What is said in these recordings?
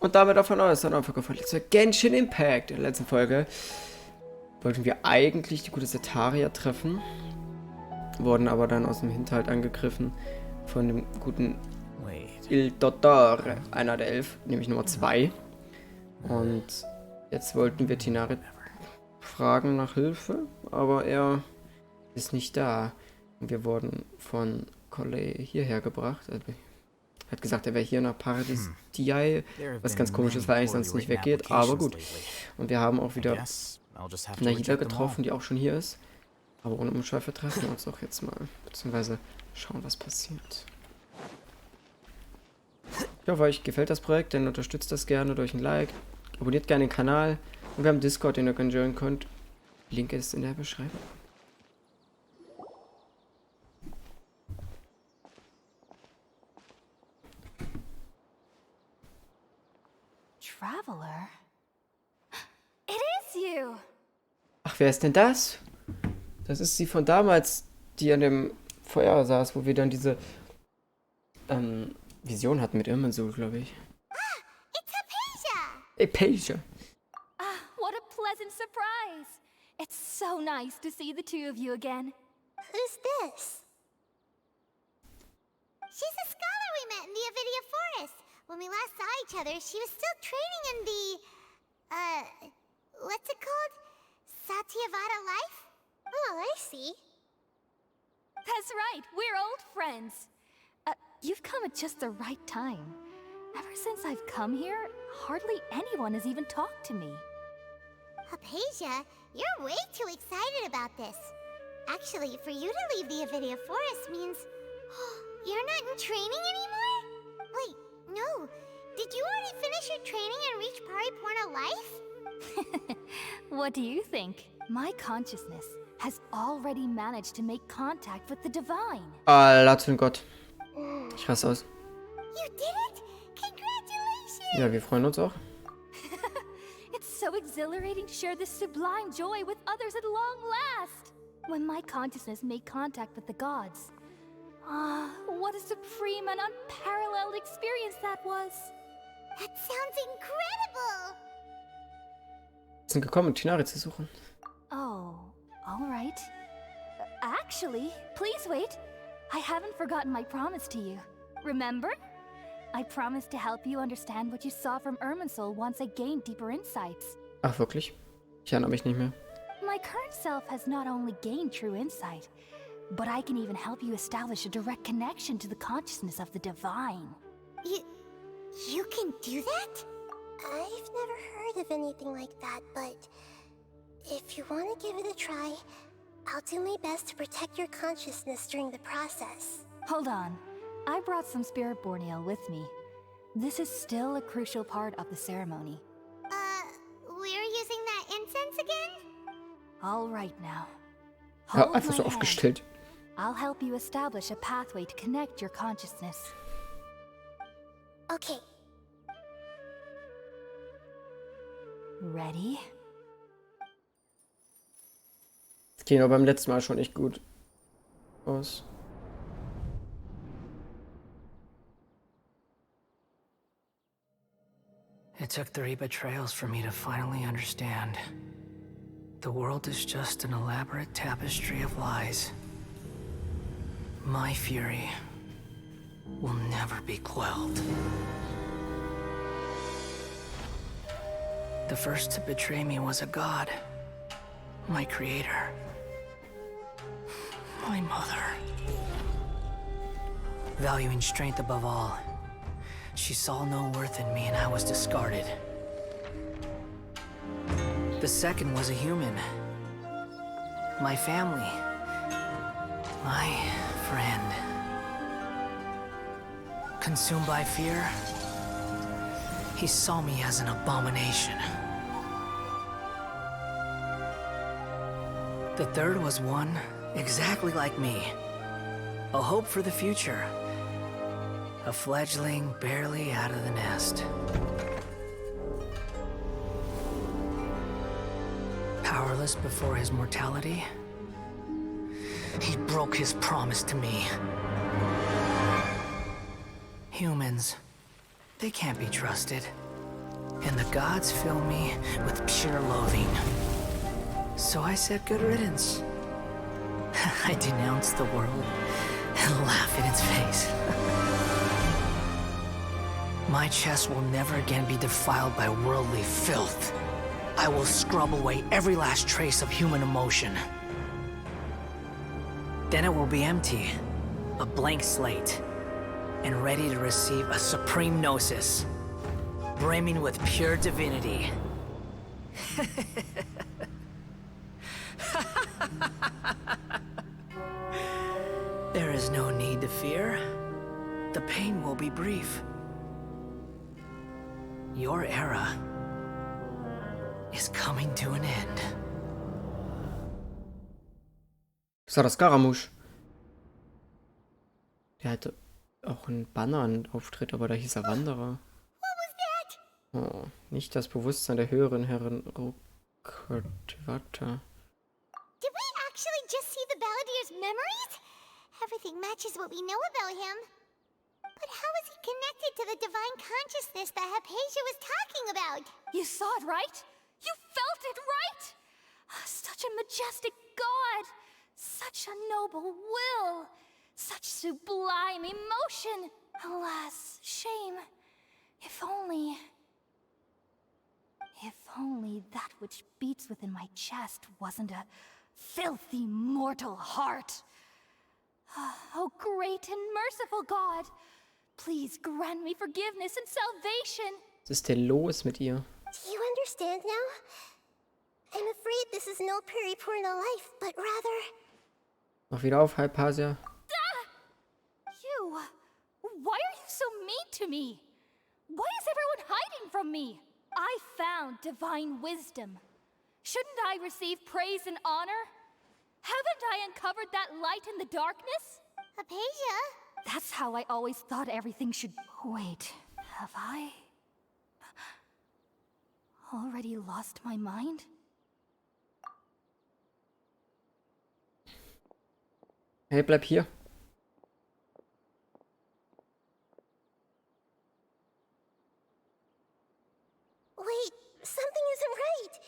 Und damit auch von euch dann einfach gefallen zur Genshin Impact. In der letzten Folge wollten wir eigentlich die gute Setaria treffen, wurden aber dann aus dem Hinterhalt angegriffen von dem guten Il Dottor, einer der 11, nämlich Nummer 2. Und jetzt wollten wir Tinari fragen nach Hilfe, aber er ist nicht da. Und wir wurden von Colley hierher gebracht. Er hat gesagt, er wäre hier nach Paradis Diai, was ganz komisch ist, weil er eigentlich sonst nicht weggeht, aber gut. Und wir haben auch wieder Nahida getroffen, die auch schon hier ist. Aber ohne Umschweife treffen wir uns auch jetzt mal, beziehungsweise schauen, was passiert. Ich hoffe, euch gefällt das Projekt, dann unterstützt das gerne durch ein Like, abonniert gerne den Kanal und wir haben Discord, den ihr joinen könnt. Link ist in der Beschreibung. Traveler? It is you! Ach, wer ist denn das? Das ist sie von damals, die an dem Feuer saß, wo wir dann diese Vision hatten mit Irminsul, glaube ich. Ah, it's Hypatia! Hypatia. Ah, what a pleasant surprise! It's so nice to see the two of you again. Who's this? She's a scholar we met in the Avidia Forest. When we last saw each other, she was still training in the, what's it called? Satyavada life? Oh, I see. That's right, we're old friends. You've come at just the right time. Ever since I've come here, hardly anyone has even talked to me. Hypatia, you're way too excited about this. Actually, for you to leave the Avidia Forest means you're not in training anymore? Wait, no. Did you already finish your training and reach Pariporna life? What do you think? My consciousness has already managed to make contact with the divine. Allah zu Gott. Ich raste aus. You did it! Congratulations! Ja, wir freuen uns auch. It's so exhilarating to share this sublime joy with others at long last. When my consciousness made contact with the gods. Ah, what a supreme and unparalleled experience that was. That sounds incredible! Wir sind gekommen, Tinari zu suchen. Oh, all right. Actually, please wait. I haven't forgotten my promise to you. Remember? I promised to help you understand what you saw from Irminsul once I gained deeper insights. Ach, wirklich? Ich erinnere mich nicht mehr. My current self has not only gained true insight, but I can even help you establish a direct connection to the consciousness of the divine. You can do that? I've never heard of anything like that, but if you want to give it a try, I'll do my best to protect your consciousness during the process. Hold on. I brought some spirit borneal with me. This is still a crucial part of the ceremony. We're using that incense again? All right now. Ja, Hold einfach my so hand. aufgestellt. I'll help you establish a pathway to connect your consciousness. Okay. Ready? Das ging aber beim letzten Mal schon echt gut aus. It took 3 betrayals for me to finally understand. The world is just an elaborate tapestry of lies. My fury will never be quelled. The first to betray me was a god. My creator. My mother. Valuing strength above all, she saw no worth in me and I was discarded. The second was a human. My family. My friend. Consumed by fear, he saw me as an abomination. The third was one exactly like me. A hope for the future. A fledgling barely out of the nest. Powerless before his mortality, he broke his promise to me. Humans, they can't be trusted. and the gods fill me with pure loathing. So I said good riddance. I denounce the world and laugh in its face. My chest will never again be defiled by worldly filth. I will scrub away every last trace of human emotion. Then it will be empty, a blank slate, and ready to receive a supreme gnosis, brimming with pure divinity. There is no need to fear. The pain will be brief. Your era is coming to an end. Das war der Scaramouche. Der hatte auch einen Banner, einen Auftritt, aber da hieß er Wanderer. Oh, nicht das Bewusstsein der höheren Herren Ruckert. Did we actually just see the Balladier's memories? Everything matches what we know about him. But how is he connected to the divine consciousness that Hypatia was talking about? You saw it, right? You felt it, right? Such a majestic god! Such a noble will! Such sublime emotion! Alas, shame. If only that which beats within my chest wasn't a filthy mortal heart. Oh, great and merciful God! Please grant me forgiveness and salvation! Was ist denn los mit ihr? Do you understand now? I'm afraid this is no periporno life, but rather... Mach wieder auf, Hypatia. You! Why are you so mean to me? Why is everyone hiding from me? I found divine wisdom. Shouldn't I receive praise and honor? Haven't I uncovered that light in the darkness? Hypatia? That's how I always thought everything should... Wait, have I... already lost my mind? Hey, bleib hier. Wait, something isn't right.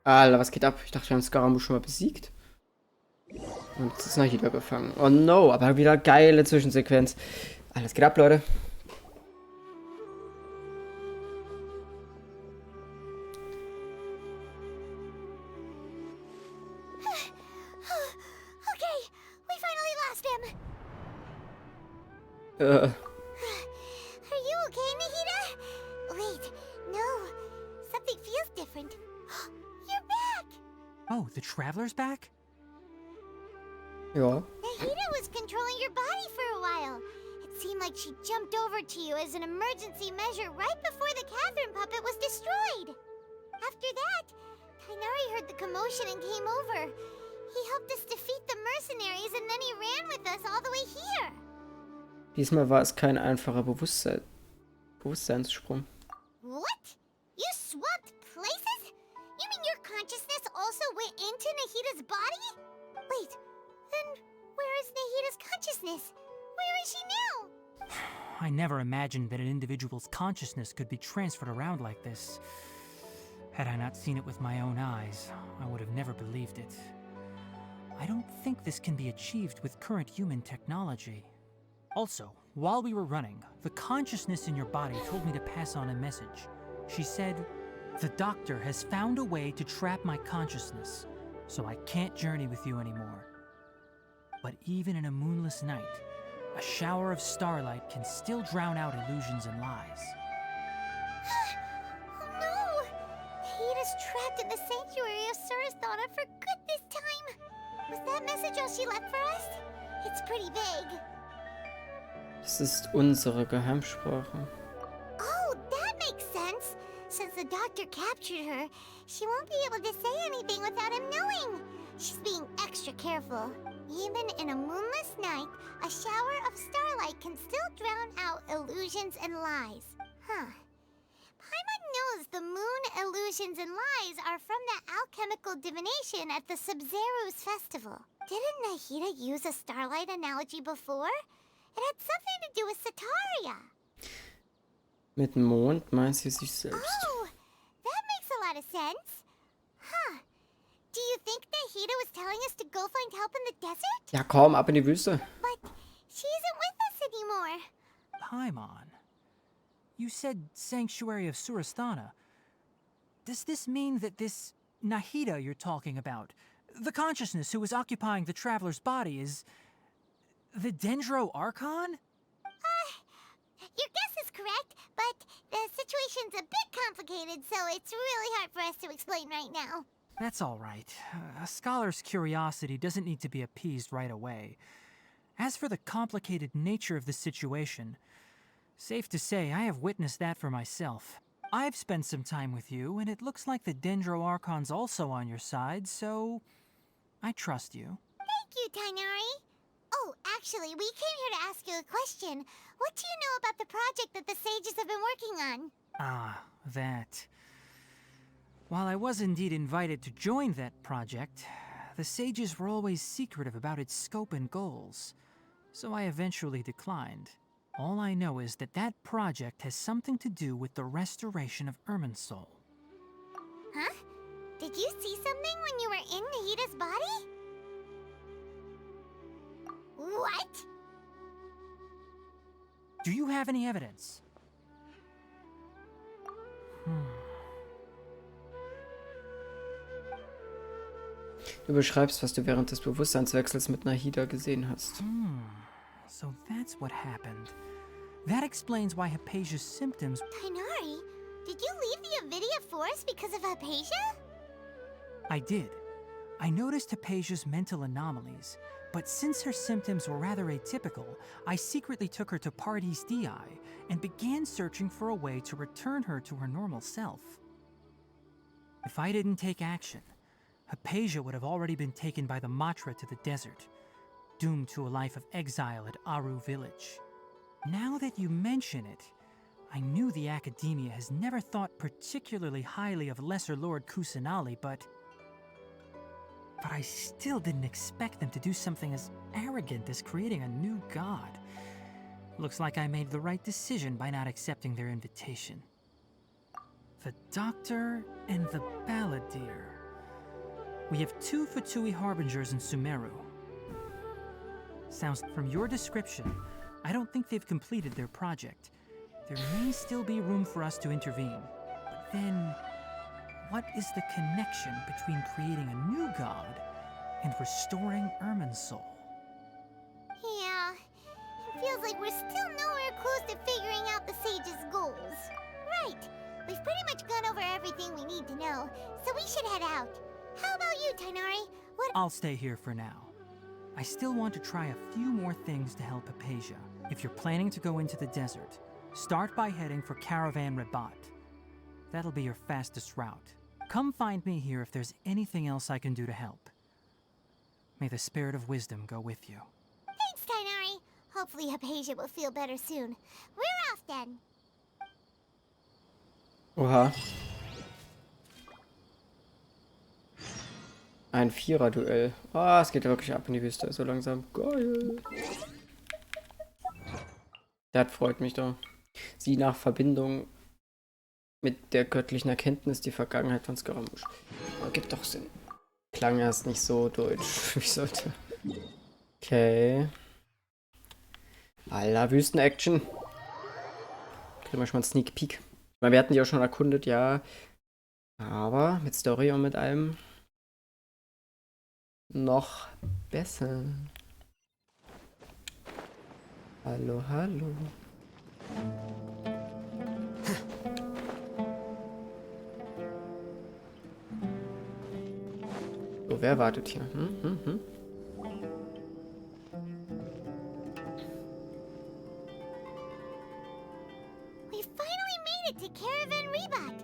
Alter, was geht ab? Ich dachte, wir haben Scaramouche schon mal besiegt. Und jetzt ist Nahida gefangen. Oh no, aber wieder geile Zwischensequenz. Alles geht ab, Leute. Okay, we finally lost him. Äh. Are you okay, Nahida? Wait, no. Something feels different. You're back! Oh, the Traveler's back? Ja. Nahida was controlling your body for a while. It seemed like she jumped over to you as an emergency measure right before the Catherine puppet was destroyed. After that, Kainari heard the commotion and came over. He helped us defeat the mercenaries and then he ran with us all the way here. Diesmal war es kein einfacher Bewusstseinssprung. What? You swapped places? You mean your consciousness also went into Nahida's body? Wait, then where is Nahida's consciousness? Where is she now? I never imagined that an individual's consciousness could be transferred around like this. Had I not seen it with my own eyes, I would have never believed it. I don't think this can be achieved with current human technology. Also, while we were running, the consciousness in your body told me to pass on a message. She said, "The doctor has found a way to trap my consciousness, so I can't journey with you anymore." But even in a moonless night, a shower of starlight can still drown out illusions and lies. Oh no! Nahita's trapped in the sanctuary of Surasthana for good this time! Was that message all she left for us? It's pretty vague. Das ist unsere Geheimsprache. Oh, that makes sense! Since the doctor captured her, she won't be able to say anything without him knowing. She's being extra careful. Even in a moonless night, a shower of starlight can still drown out illusions and lies. Huh. Paimon knows the moon illusions and lies are from the alchemical divination at the Sub-Zero's festival. Didn't Nahita use a starlight analogy before? It had something to do with Sataria. Mit dem Mond meint sie sich selbst. Oh, that makes a lot of sense. Huh. Do you think Nahita was telling us to go find help in the desert? Ja, komm, ab in die Wüste. But she isn't with us anymore. Paimon, you said Sanctuary of Surasthana. Does this mean that this Nahita you're talking about, the consciousness who is occupying the traveler's body, is the Dendro Archon? Your guess is correct, but the situation's a bit complicated, so it's really hard for us to explain right now. That's all right. A scholar's curiosity doesn't need to be appeased right away. As for the complicated nature of the situation, safe to say I have witnessed that for myself. I've spent some time with you, and it looks like the Dendro Archon's also on your side, so I trust you. Thank you, Tainari. Oh, actually, we came here to ask you a question. What do you know about the project that the sages have been working on? Ah, that. While I was indeed invited to join that project, the sages were always secretive about its scope and goals, so I eventually declined. All I know is that that project has something to do with the restoration of Irminsul. Huh? Did you see something when you were in Nahita's body? What? Do you have any evidence? Du beschreibst, was du während des Bewusstseinswechsels mit Nahida gesehen hast. So that's what happened. That explains why Hypatia's symptoms... Tainari, did you leave the Avidia Forest because of Hypatia? I did. I noticed Hypatia's mental anomalies, but since her symptoms were rather atypical, I secretly took her to Pardis Di and began searching for a way to return her to her normal self. If I didn't take action, Hypatia would have already been taken by the Matra to the desert, doomed to a life of exile at Aru village. Now that you mention it, I knew the Academia has never thought particularly highly of Lesser Lord Kusanali, but I still didn't expect them to do something as arrogant as creating a new god. Looks like I made the right decision by not accepting their invitation. The Doctor and the Balladeer. We have 2 Fatui Harbingers in Sumeru. Sounds from your description, I don't think they've completed their project. There may still be room for us to intervene. But then, what is the connection between creating a new god and restoring Irminsul? Yeah, it feels like we're still nowhere close to figuring out the sage's goals. Right, we've pretty much gone over everything we need to know, so we should head out. How about you, Tainari? What— I'll stay here for now. I still want to try a few more things to help Hypatia. If you're planning to go into the desert, start by heading for Caravan Rabat. That'll be your fastest route. Come find me here if there's anything else I can do to help. May the spirit of wisdom go with you. Thanks, Tainari. Hopefully Hypatia will feel better soon. We're off then. Oha. Ein Vierer-Duell. Ah, es geht wirklich ab in die Wüste, so langsam. Geil. Das freut mich doch. Sie nach Verbindung mit der göttlichen Erkenntnis die Vergangenheit von Scaramouche. Aber gibt doch Sinn. Klang erst nicht so deutsch, wie sollte. Okay. Alter, Wüsten-Action. Kriegen wir schon mal einen Sneak Peek. Ich meine, wir hatten die auch schon erkundet, ja. Aber mit Story und mit allem noch besser. Hallo, hallo. So, wer wartet hier? We finally made it to Caravan Rebot.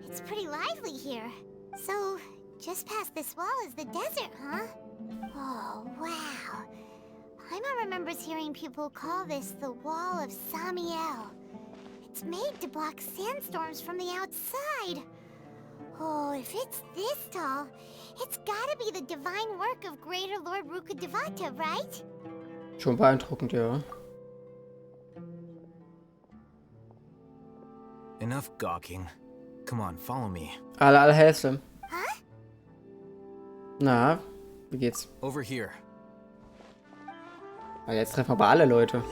It's pretty lively here. So, just past this wall is the desert, huh? Oh, wow. Paimon remembers hearing people call this the Wall of Samiel. It's made to block sandstorms from the outside. Oh, if it's this tall, it's gotta be the divine work of Greater Lord Rukkhadevata, right? Schon beeindruckend, ja. Enough gawking. Come on, follow me. Alle Hälfte. Huh? Na, wie geht's? Over here. Ah, jetzt treffen wir aber alle Leute.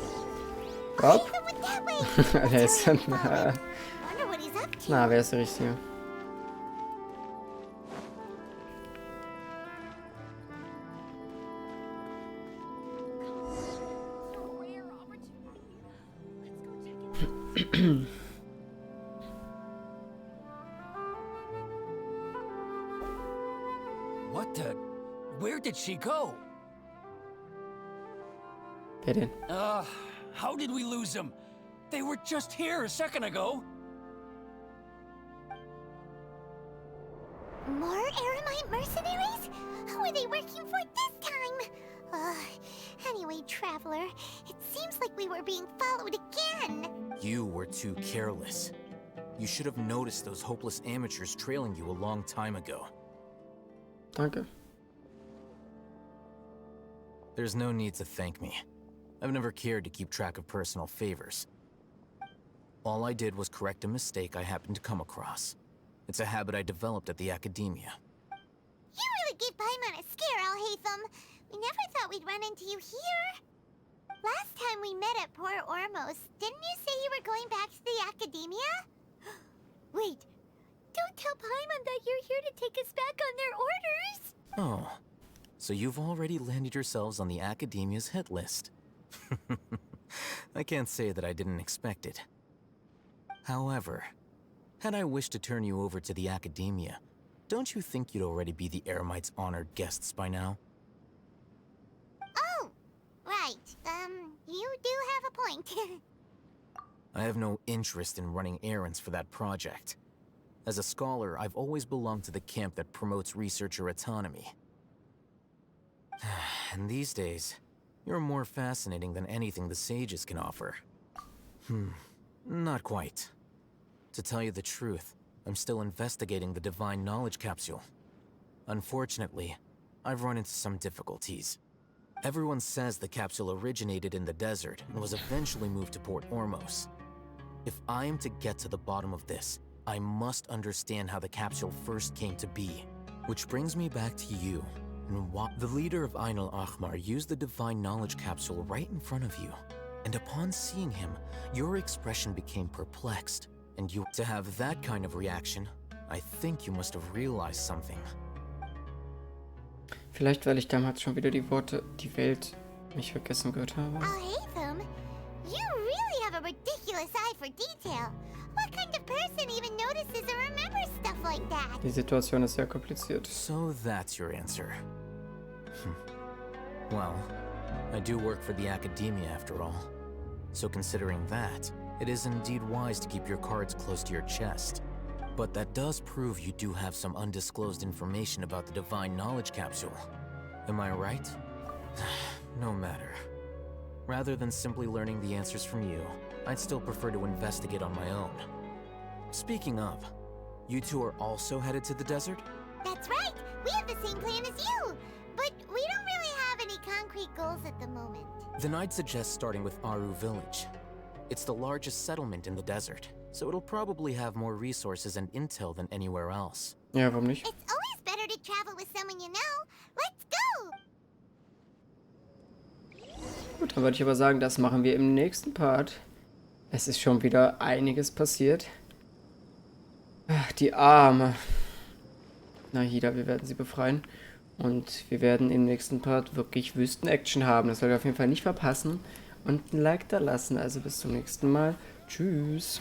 Hopp. Ethan went that way. Wer ist denn? Wonder what he's up to. Na, wer ist der Richtige? What the? Where did she go? Wer denn? How did we lose them? They were just here a second ago. More Aramite mercenaries? Who are they working for this time? Anyway, Traveler, it seems like we were being followed again. You were too careless. You should have noticed those hopeless amateurs trailing you a long time ago. Danke. There's no need to thank me. I've never cared to keep track of personal favors. All I did was correct a mistake I happened to come across. It's a habit I developed at the academia. You really gave Paimon a scare, Alhaitham. We never thought we'd run into you here. Last time we met at Port Ormos, didn't you say you were going back to the academia? Wait, don't tell Paimon that you're here to take us back on their orders. Oh, so you've already landed yourselves on the academia's hit list. I can't say that I didn't expect it. However, had I wished to turn you over to the academia, don't you think you'd already be the Eremites' honored guests by now? Oh, right. You do have a point. I have no interest in running errands for that project. As a scholar, I've always belonged to the camp that promotes researcher autonomy. And these days, you're more fascinating than anything the sages can offer. Not quite. To tell you the truth, I'm still investigating the Divine Knowledge Capsule. Unfortunately, I've run into some difficulties. Everyone says the capsule originated in the desert and was eventually moved to Port Ormos. If I am to get to the bottom of this, I must understand how the capsule first came to be. Which brings me back to you, and why the leader of Ain al-Ahmar used the Divine Knowledge Capsule right in front of you. And upon seeing him, your expression became perplexed. And you, to have that kind of reaction, I think you must have realized something. Vielleicht, weil ich damals schon wieder die Worte, die Welt, nicht vergessen gehört habe. Alhaitham, you really have a ridiculous eye for detail. What kind of person even notices or remembers stuff like that? Die Situation ist sehr kompliziert. So that's your answer. Well, I do work for the academia after all. So considering that, it is indeed wise to keep your cards close to your chest. But that does prove you do have some undisclosed information about the Divine Knowledge Capsule. Am I right? No matter. Rather than simply learning the answers from you, I'd still prefer to investigate on my own. Speaking of, you two are also headed to the desert? That's right. We have the same plan as you. But we don't really have any concrete goals at the moment. Then I'd suggest starting with Aru Village. It's the largest settlement in the desert, so it'll probably have more resources and intel than anywhere else. Ja, warum nicht? It's always better to travel with someone you know. Let's go! Gut, dann würde ich aber sagen, das machen wir im nächsten Part. Es ist schon wieder einiges passiert. Ach, die Arme. Nahida, wir werden sie befreien. Und wir werden im nächsten Part wirklich Wüsten-Action haben. Das solltet ihr auf jeden Fall nicht verpassen. Und ein Like da lassen. Also bis zum nächsten Mal. Tschüss.